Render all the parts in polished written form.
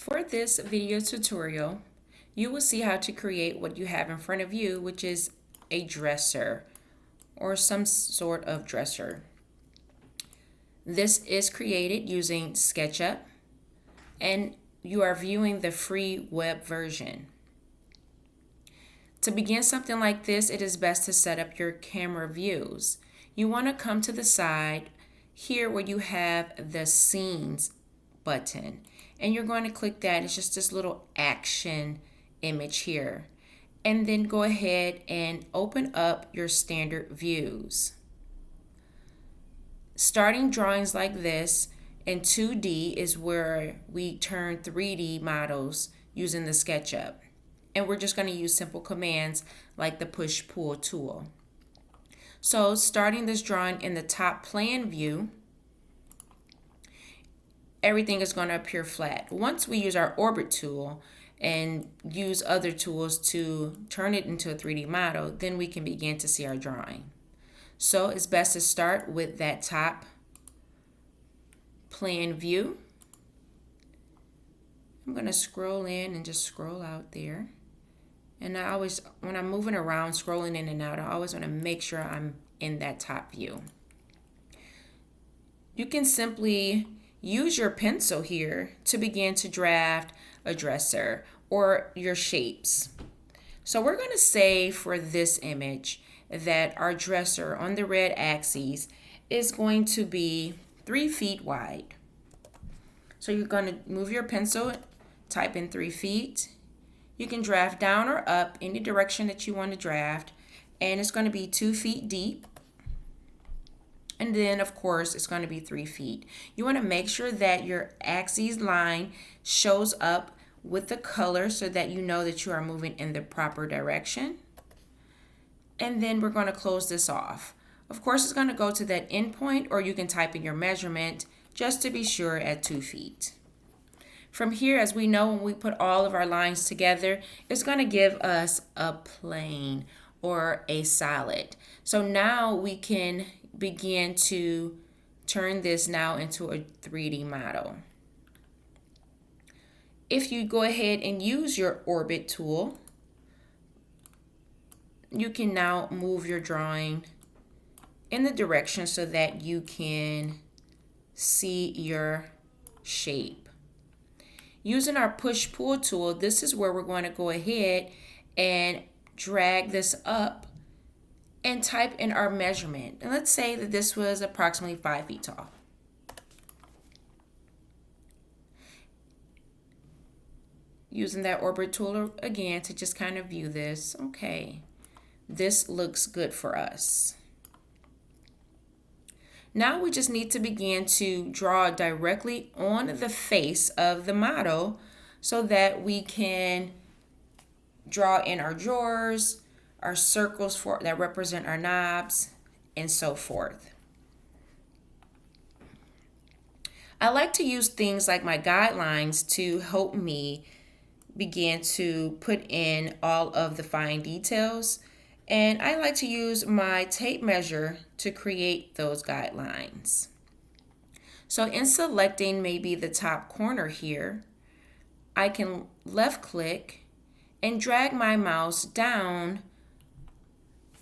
For this video tutorial, you will see how to create what you have in front of you, which is a dresser or some sort of dresser. This is created using SketchUp, and you are viewing the free web version. To begin something like this, it is best to set up your camera views. You want to come to the side here where you have the scenes button, and you're going to click that. It's just this little action image here, and then go ahead and open up your standard views. Starting drawings like this in 2D is where we turn 3D models using the SketchUp, and we're just going to use simple commands like the push-pull tool. So starting this drawing in the top plan view, everything is going to appear flat. Once we use our orbit tool and use other tools to turn it into a 3D model, then we can begin to see our drawing. So it's best to start with that top plan view. I'm going to scroll in and just scroll out there. And I always, when I'm moving around, scrolling in and out, I always want to make sure I'm in that top view. You can simply use your pencil here to begin to draft a dresser or your shapes. So we're going to say for this image that our dresser on the red axis is going to be 3 feet wide. So you're going to move your pencil, type in 3 feet. You can draft down or up any direction that you want to draft, and it's going to be 2 feet deep. And then, of course, it's going to be 3 feet. You want to make sure that your axis line shows up with the color so that you know that you are moving in the proper direction. And then we're going to close this off. Of course, it's going to go to that end point, or you can type in your measurement just to be sure at 2 feet. From here, as we know, when we put all of our lines together, it's going to give us a plane or a solid. So now we can begin to turn this now into a 3D model. If you go ahead and use your orbit tool, you can now move your drawing in the direction so that you can see your shape. Using our push-pull tool, this is where we're going to go ahead and drag this up and type in our measurement. And let's say that this was approximately 5 feet tall. Using that orbit tool again to just kind of view this. Okay, this looks good for us. Now we just need to begin to draw directly on the face of the model so that we can draw in our drawers, our circles that represent our knobs, and so forth. I like to use things like my guidelines to help me begin to put in all of the fine details. And I like to use my tape measure to create those guidelines. So in selecting maybe the top corner here, I can left click and drag my mouse down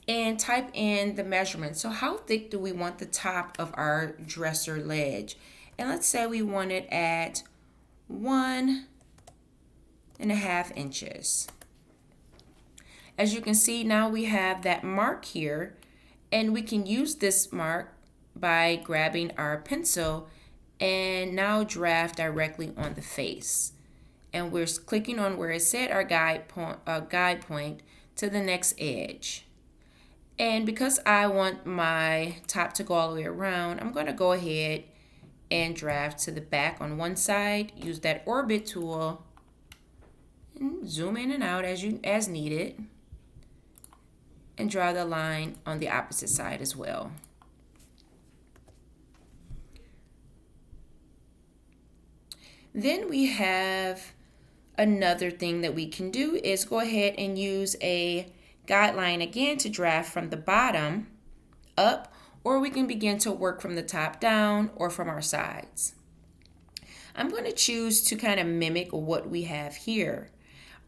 and type in the measurement. So how thick do we want the top of our dresser ledge? And let's say we want it at 1.5 inches. As you can see, now we have that mark here, and we can use this mark by grabbing our pencil and now draft directly on the face. And we're clicking on where it said our guide point to the next edge. And because I want my top to go all the way around, I'm going to go ahead and draft to the back on one side, use that orbit tool, and zoom in and out as needed, and draw the line on the opposite side as well. Then we have another thing that we can do is go ahead and use a guideline again to draft from the bottom up, or we can begin to work from the top down or from our sides. I'm going to choose to kind of mimic what we have here.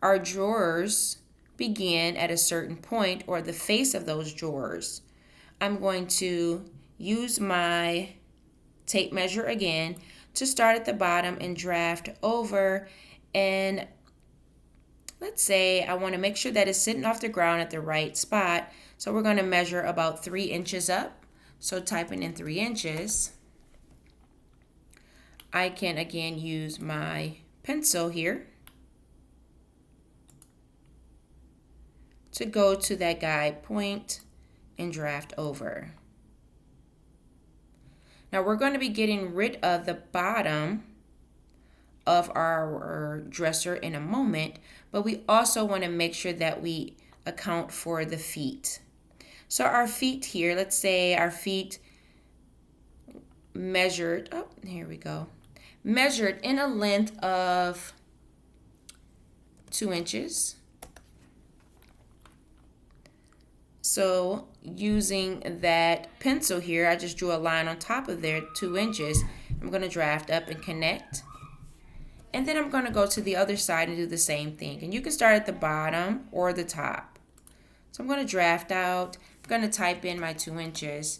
Our drawers begin at a certain point, or the face of those drawers. I'm going to use my tape measure again to start at the bottom and draft over, and let's say I want to make sure that it's sitting off the ground at the right spot. So we're going to measure about 3 inches up. So typing in 3 inches, I can again use my pencil here to go to that guide point and draft over. Now we're going to be getting rid of the bottom of our dresser in a moment, but we also want to make sure that we account for the feet. So our feet here, let's say our feet measured, oh, here we go, measured in a length of 2 inches. So using that pencil here, I just drew a line on top of there, 2 inches. I'm going to draft up and connect. And then I'm going to go to the other side and do the same thing. And you can start at the bottom or the top. So I'm going to draft out. I'm going to type in my 2 inches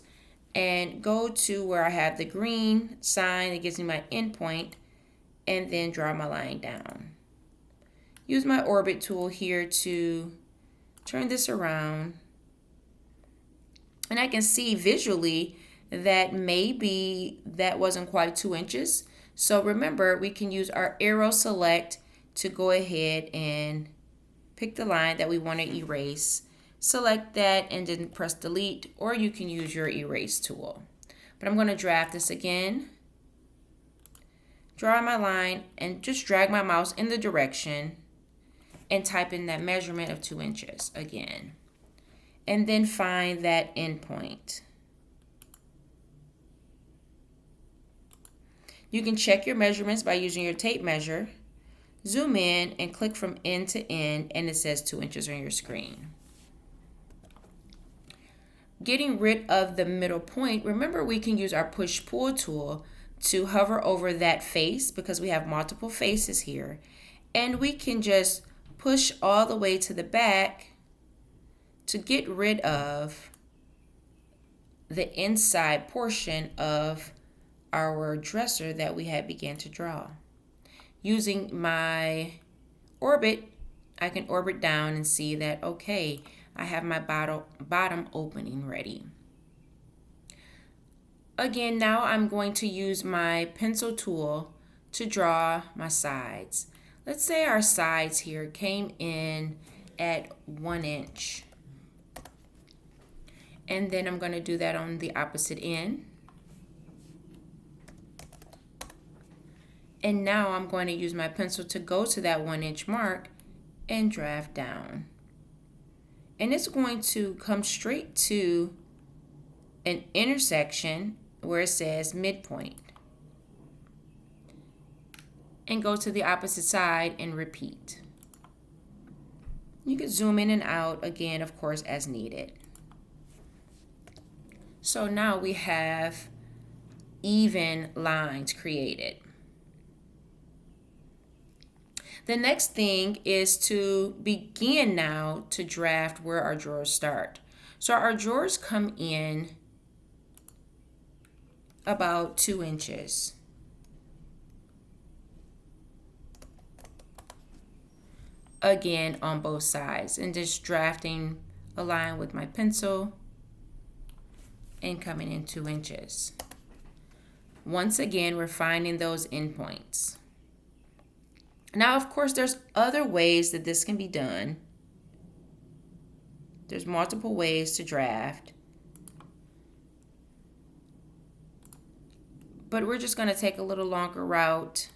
and go to where I have the green sign that gives me my endpoint, and then draw my line down. Use my orbit tool here to turn this around. And I can see visually that maybe that wasn't quite 2 inches. So remember, we can use our arrow select to go ahead and pick the line that we want to erase. Select that and then press delete, or you can use your erase tool. But I'm going to draft this again. Draw my line and just drag my mouse in the direction and type in that measurement of 2 inches again. And then find that endpoint. You can check your measurements by using your tape measure. Zoom in and click from end to end, and it says 2 inches on your screen. Getting rid of the middle point, remember we can use our push-pull tool to hover over that face because we have multiple faces here. And we can just push all the way to the back to get rid of the inside portion of our dresser that we had began to draw. Using my orbit, I can orbit down and see that, okay, I have my bottom opening ready. Again, now I'm going to use my pencil tool to draw my sides. Let's say our sides here came in at 1 inch. And then I'm going to do that on the opposite end. And now I'm going to use my pencil to go to that 1 inch mark and draft down. And it's going to come straight to an intersection where it says midpoint. And go to the opposite side and repeat. You can zoom in and out again, of course, as needed. So now we have even lines created. The next thing is to begin now to draft where our drawers start. So our drawers come in about 2 inches. Again, on both sides, and just drafting a line with my pencil and coming in 2 inches. Once again, we're finding those endpoints. Now, of course, there's other ways that this can be done. There's multiple ways to draft. But we're just going to take a little longer route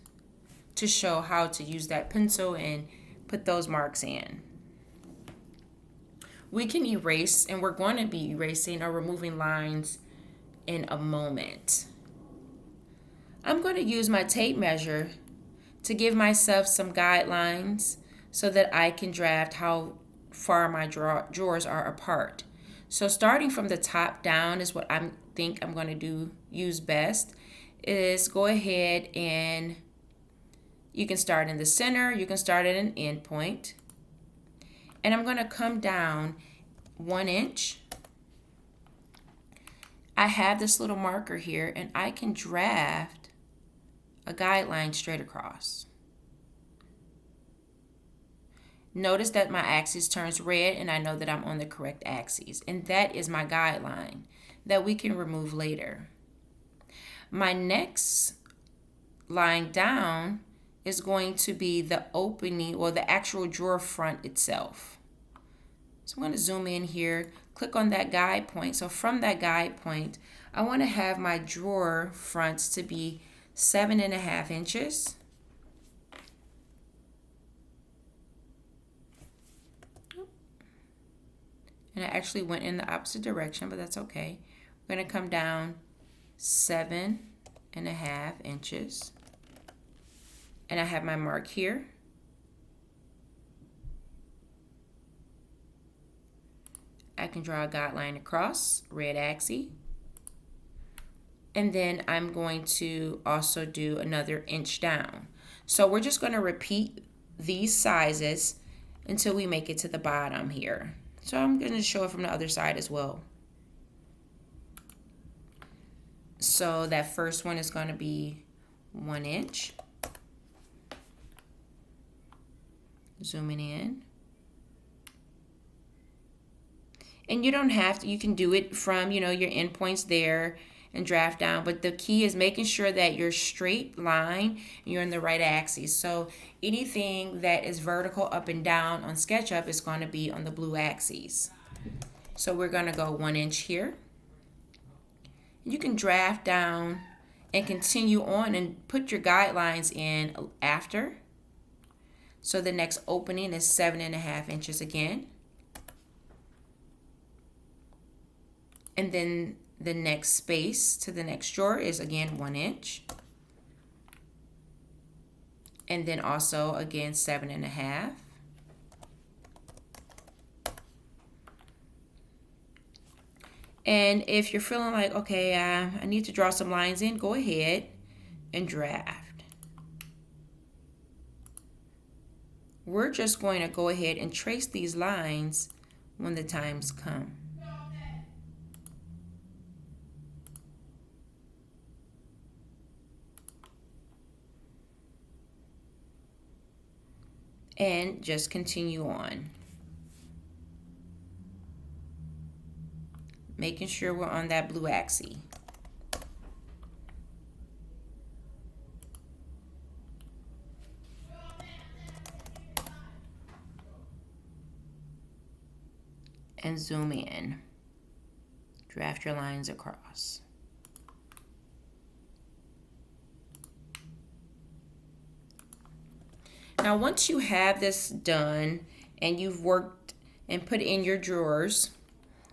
to show how to use that pencil and put those marks in. We can erase, and we're going to be erasing or removing lines in a moment. I'm going to use my tape measure to give myself some guidelines so that I can draft how far my drawers are apart. So starting from the top down is what I think I'm going to use best, is go ahead and You can start in the center, you can start at an end point. And I'm going to come down 1 inch. I have this little marker here and I can draft a guideline straight across. Notice that my axis turns red and I know that I'm on the correct axis. And that is my guideline that we can remove later. My next line down is going to be the opening or the actual drawer front itself. So I'm going to zoom in here, click on that guide point. So from that guide point, I want to have my drawer fronts to be 7.5 inches. And I actually went in the opposite direction, but that's okay. We're going to come down 7.5 inches. And I have my mark here. I can draw a guideline across, red axis. And then I'm going to also do another inch down. So we're just going to repeat these sizes until we make it to the bottom here. So I'm going to show it from the other side as well. So that first one is going to be 1 inch. Zooming in. And you don't have to, you can do it from, your endpoints there and draft down. But the key is making sure that you're straight line and you're in the right axis. So anything that is vertical up and down on SketchUp is going to be on the blue axis. So we're going to go 1 inch here. You can draft down and continue on and put your guidelines in after. So the next opening is 7.5 inches again. And then the next space to the next drawer is again 1 inch. And then also again 7.5. And if you're feeling like, okay, I need to draw some lines in, go ahead and draft. We're just going to go ahead and trace these lines when the times come. And just continue on. Making sure we're on that blue axis. And zoom in. Draft your lines across. Now, once you have this done and you've worked and put in your drawers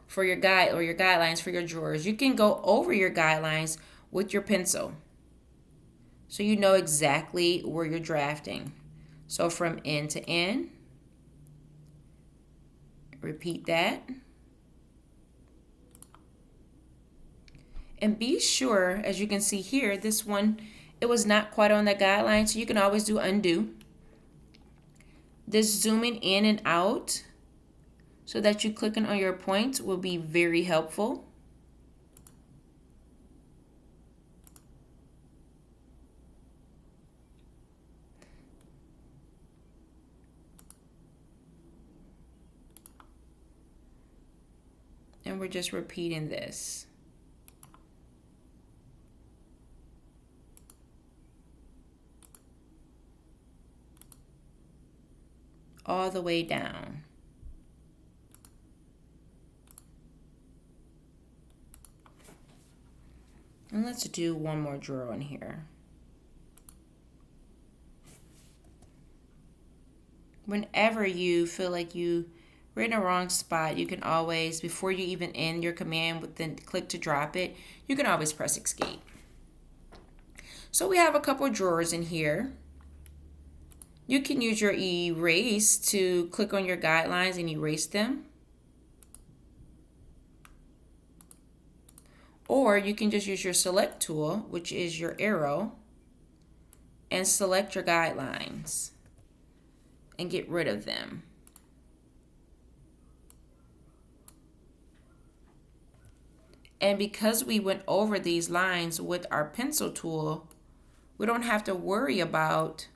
for your guide or your guidelines for your drawers, you can go over your guidelines with your pencil. So you know exactly where you're drafting. So from end to end, repeat that. And be sure, as you can see here, this one, it was not quite on that guideline, so you can always do undo. This zooming in and out so that you clicking on your points will be very helpful. And we're just repeating this. All the way down. And let's do one more drawer in here. Whenever you feel like you were in a wrong spot, you can always, before you even end your command with the click to drop it, you can always press escape. So we have a couple drawers in here. You can use your erase to click on your guidelines and erase them. Or you can just use your select tool, which is your arrow, and select your guidelines and get rid of them. And because we went over these lines with our pencil tool, we don't have to worry about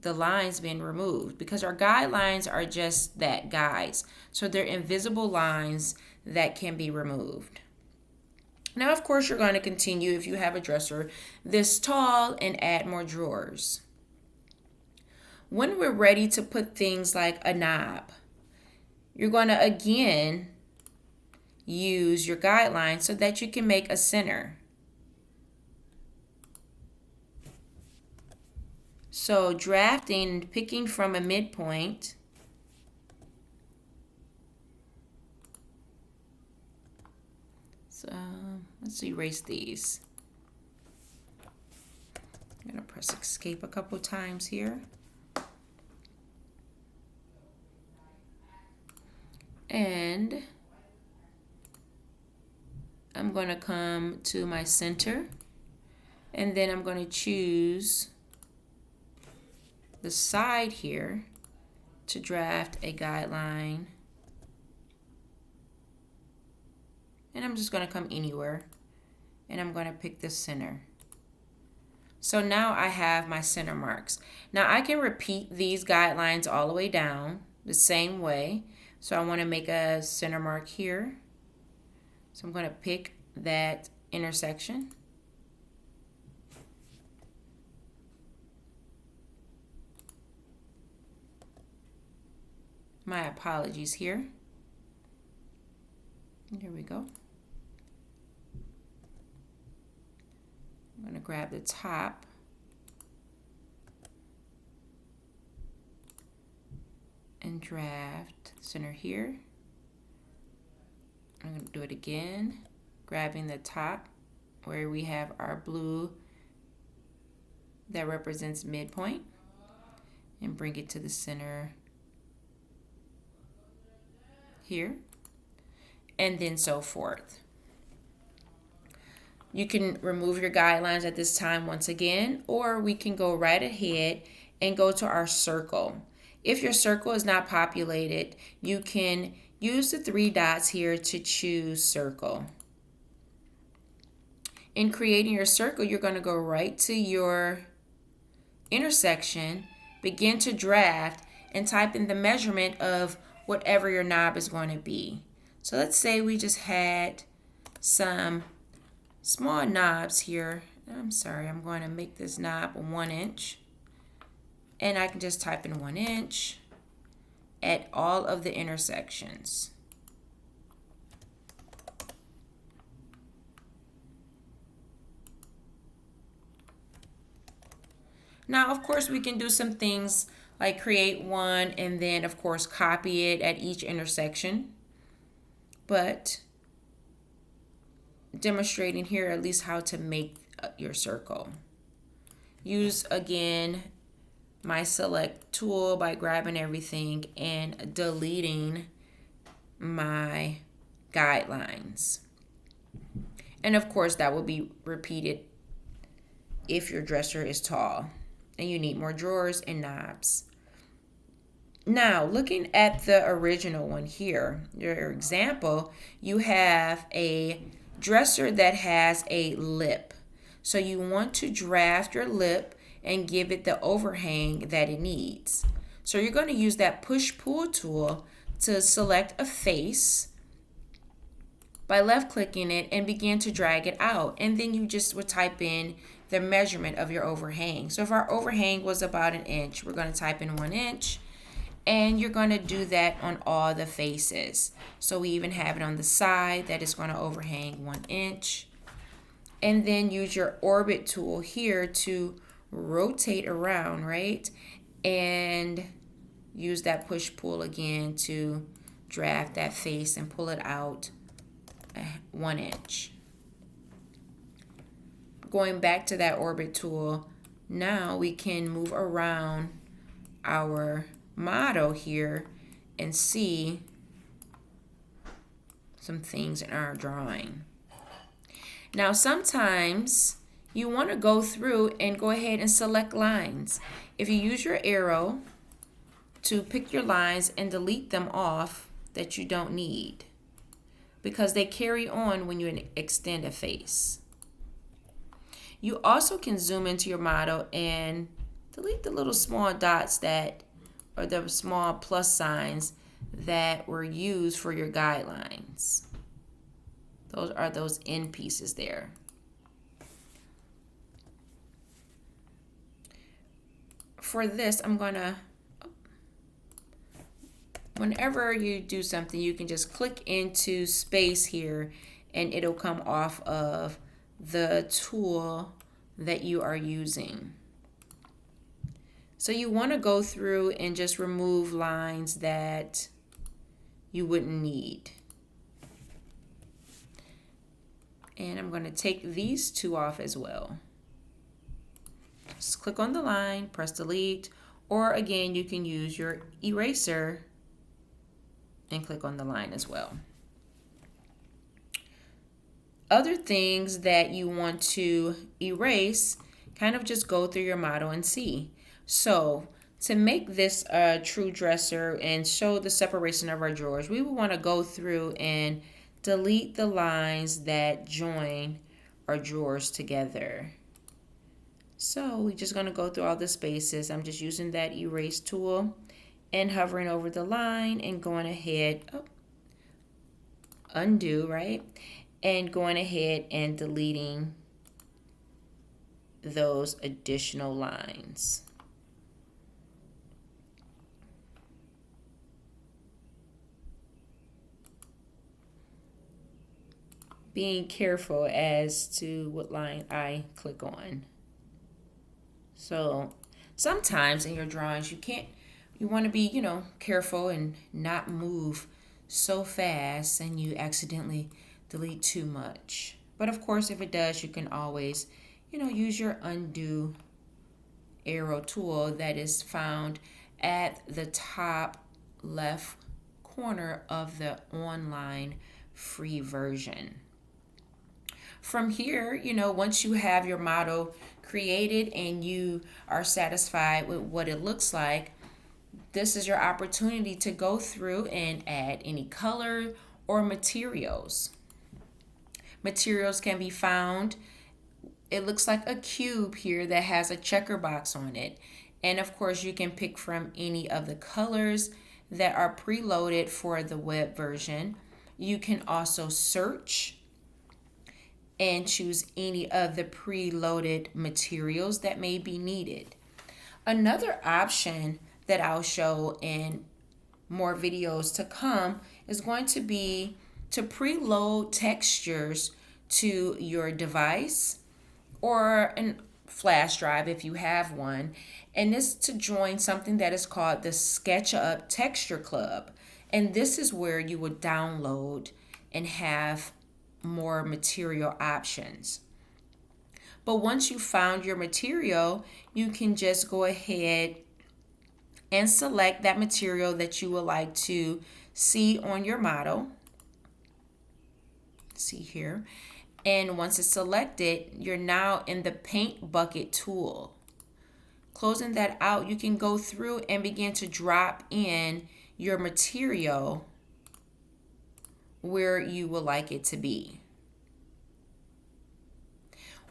the lines being removed because our guidelines are just that, guides. So they're invisible lines that can be removed. Now, of course, you're going to continue, if you have a dresser this tall, and add more drawers. When we're ready to put things like a knob, you're going to again use your guidelines so that you can make a center. So drafting, picking from a midpoint, so let's erase these. I'm going to press escape a couple times here. And I'm going to come to my center, and then I'm going to choose the side here to draft a guideline. And I'm just going to come anywhere, and I'm going to pick the center. So now I have my center marks. Now I can repeat these guidelines all the way down the same way. So I want to make a center mark here. So I'm going to pick that intersection. My apologies here. There we go. I'm going to grab the top and draft center here. I'm going to do it again, grabbing the top where we have our blue that represents midpoint, and bring it to the center here, and then so forth. You can remove your guidelines at this time once again, or we can go right ahead and go to our circle. If your circle is not populated, you can use the 3 dots here to choose circle. In creating your circle, you're going to go right to your intersection, begin to draft, and type in the measurement of whatever your knob is going to be. So let's say we just had some small knobs here. I'm sorry, I'm going to make this knob 1 inch. And I can just type in 1 inch at all of the intersections. Now, of course, we can do some things like create one and then, of course, copy it at each intersection. But demonstrating here at least how to make your circle. Use, again, my select tool by grabbing everything and deleting my guidelines. And of course that will be repeated if your dresser is tall and you need more drawers and knobs. Now, looking at the original one here, your example, you have a dresser that has a lip. So you want to draft your lip and give it the overhang that it needs. So you're going to use that push-pull tool to select a face by left-clicking it and begin to drag it out. And then you just would type in the measurement of your overhang. So if our overhang was about 1 inch, we're going to type in 1 inch. And you're going to do that on all the faces. So we even have it on the side that is going to overhang 1 inch. And then use your orbit tool here to rotate around, right? And use that push-pull again to draft that face and pull it out 1 inch. Going back to that orbit tool, now we can move around our model here and see some things in our drawing. Now sometimes you want to go through and go ahead and select lines. If you use your arrow to pick your lines and delete them off that you don't need, because they carry on when you extend a face. You also can zoom into your model and delete the little small dots that, or the small plus signs that were used for your guidelines. Those are those end pieces there. For this, I'm gonna, whenever you do something, you can just click into space here and it'll come off of the tool that you are using. So you want to go through and just remove lines that you wouldn't need. And I'm going to take these two off as well. Just click on the line, press delete, or again, you can use your eraser and click on the line as well. Other things that you want to erase, kind of just go through your model and see. So to make this a true dresser and show the separation of our drawers, we would want to go through and delete the lines that join our drawers together. So we're just going to go through all the spaces. I'm just using that erase tool and hovering over the line and going ahead, undo, right? And going ahead and deleting those additional lines. Being careful as to what line I click on. So sometimes in your drawings you want to be, careful and not move so fast and you accidentally delete too much. But of course, if it does, you can always, use your undo arrow tool that is found at the top left corner of the online free version. From here, once you have your model created and you are satisfied with what it looks like, this is your opportunity to go through and add any color or materials. Materials can be found, it looks like a cube here that has a checker box on it. And of course, you can pick from any of the colors that are preloaded for the web version. You can also search and choose any of the preloaded materials that may be needed. Another option that I'll show in more videos to come is going to be to preload textures to your device or a flash drive if you have one. And this to join something that is called the SketchUp Texture Club. And this is where you would download and have more material options. But once you found your material, you can just go ahead and select that material that you would like to see on your model. See here. And once it's selected, you're now in the paint bucket tool. Closing that out, you can go through and begin to drop in your material where you would like it to be.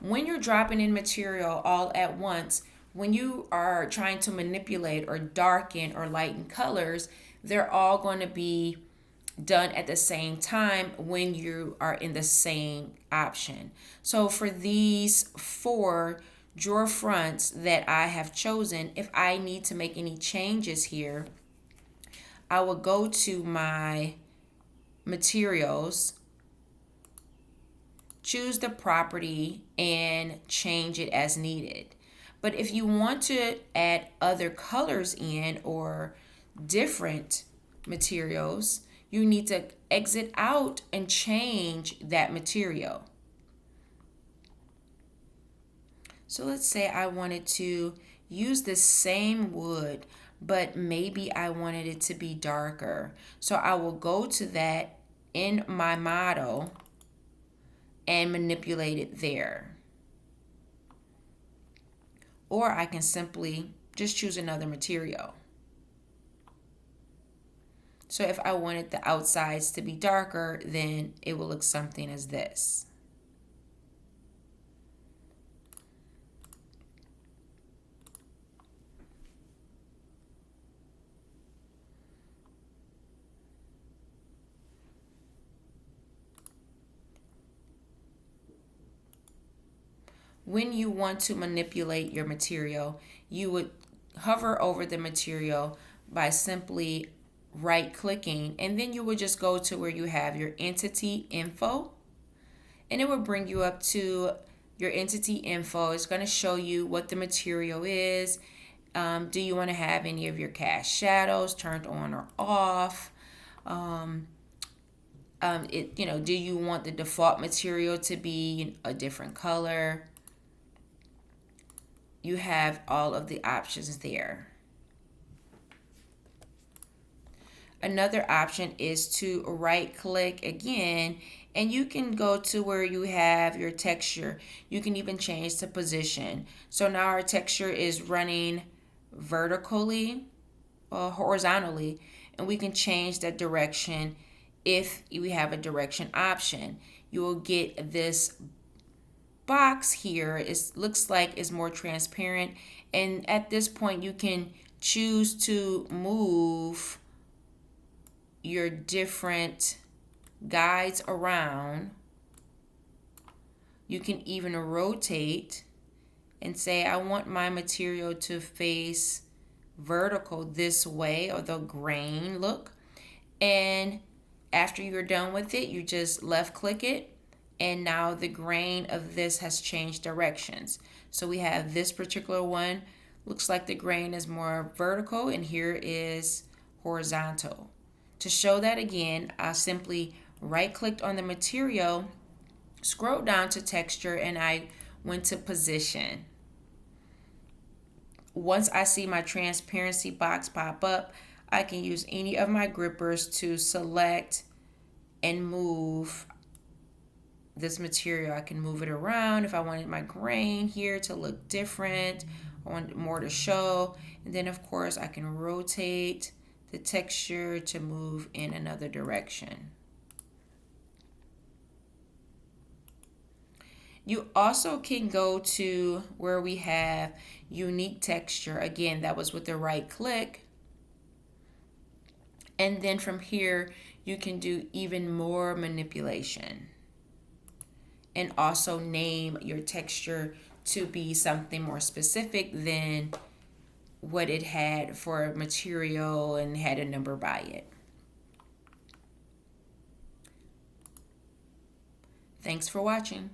When you're dropping in material all at once, when you are trying to manipulate or darken or lighten colors, they're all going to be done at the same time when you are in the same option. So for these 4 drawer fronts that I have chosen, if I need to make any changes here, I will go to my materials, choose the property, and change it as needed. But if you want to add other colors in or different materials, you need to exit out and change that material. So let's say I wanted to use the same wood, but maybe I wanted it to be darker. So I will go to that in my model and manipulate it there. or I can simply just choose another material. So if I wanted the outsides to be darker, then it will look something as this. When you want to manipulate your material, you would hover over the material by simply right clicking, and then you would just go to where you have your entity info, and it will bring you up to your entity info. It's going to show you what the material is. Do you want to have any of your cast shadows turned on or off? Do you want the default material to be a different color? You have all of the options there. Another option is to right click again, and you can go to where you have your texture. You can even change the position. So now our texture is running vertically or horizontally, and we can change that direction if we have a direction option. You will get this box here. It looks like it's more transparent, and at this point you can choose to move your different guides around. You can even rotate and say, I want my material to face vertical this way, or the grain look. And after you're done with it, you just left click it, and now the grain of this has changed directions. So we have this particular one, looks like the grain is more vertical, and here is horizontal. To show that again, I simply right clicked on the material, scroll down to texture, and I went to position. Once I see my transparency box pop up, I can use any of my grippers to select and move this material. I can move it around if I wanted my grain here to look different. I want more to show. And then of course I can rotate the texture to move in another direction. You also can go to where we have unique texture. Again, that was with the right click. And then from here, you can do even more manipulation. And also name your texture to be something more specific than what it had for material and had a number by it. Thanks for watching.